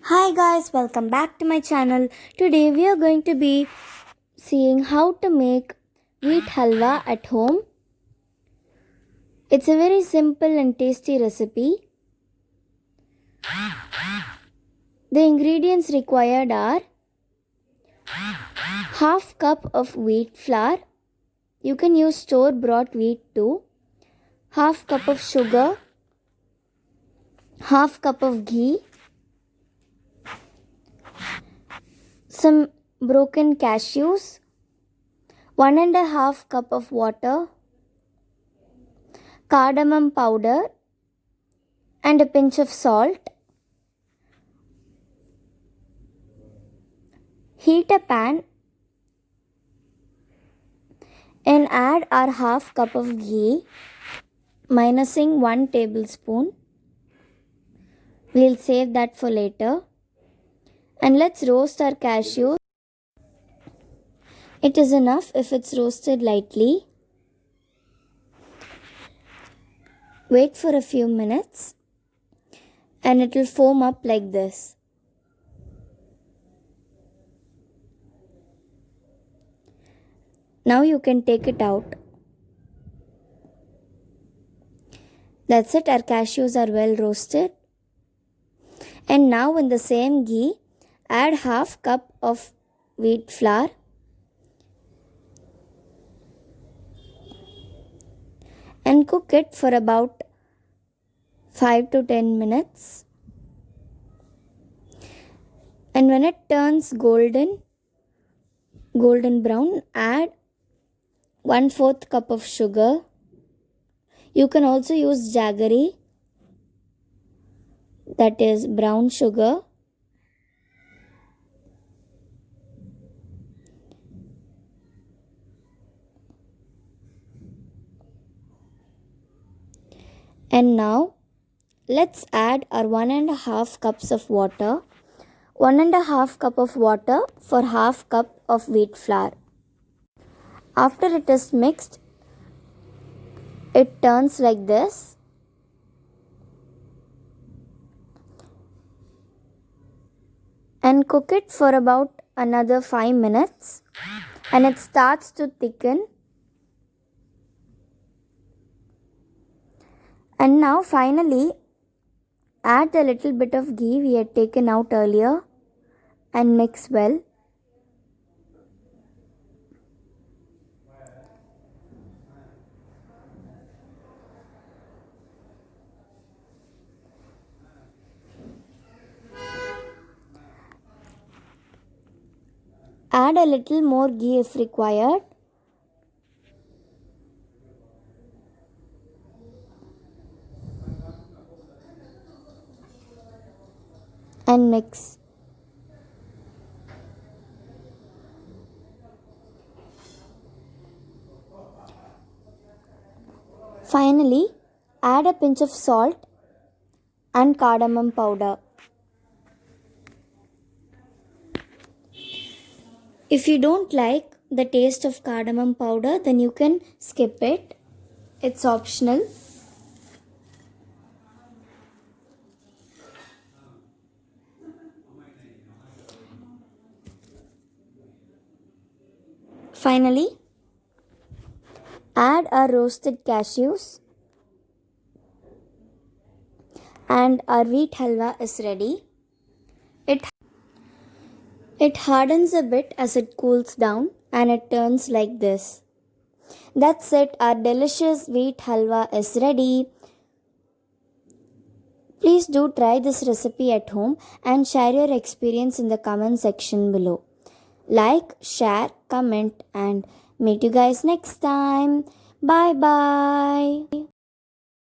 Hi guys, welcome back to my channel. Today we are going to be seeing how to make wheat halwa at home. It's a very simple and tasty recipe. The ingredients required are half cup of wheat flour. You can use store bought wheat too. Half cup of sugar. Half cup of ghee. Some broken cashews. 1.5 cup of water. Cardamom powder and a pinch of salt. Heat a pan and add our half cup of ghee, minusing 1 tablespoon. We'll save that for later. And let's roast our cashews. It is enough if it's roasted lightly. Wait for a few minutes and it will foam up like this. Now you can take it out. That's it, our cashews are well roasted. And now in the same ghee, add half cup of wheat flour. And cook it for about 5 to 10 minutes. And when it turns golden brown, add 1/4 cup of sugar. You can also use jaggery, that is brown sugar. And now let's add our 1.5 cups of water. 1.5 cup of water for half cup of wheat flour. After it is mixed, it turns like this. And cook it for about another 5 minutes. And it starts to thicken. And now finally, add a little bit of ghee we had taken out earlier and mix well. Add a little more ghee if required. And mix. Finally, add a pinch of salt and cardamom powder. If you don't like the taste of cardamom powder, then you can skip it. It's optional. Finally, add our roasted cashews and our wheat halwa is ready. It hardens a bit as it cools down and it turns like this. That's it, our delicious wheat halwa is ready. Please do try this recipe at home and share your experience in the comment section below. Like, share, comment and meet you guys next time. Bye bye.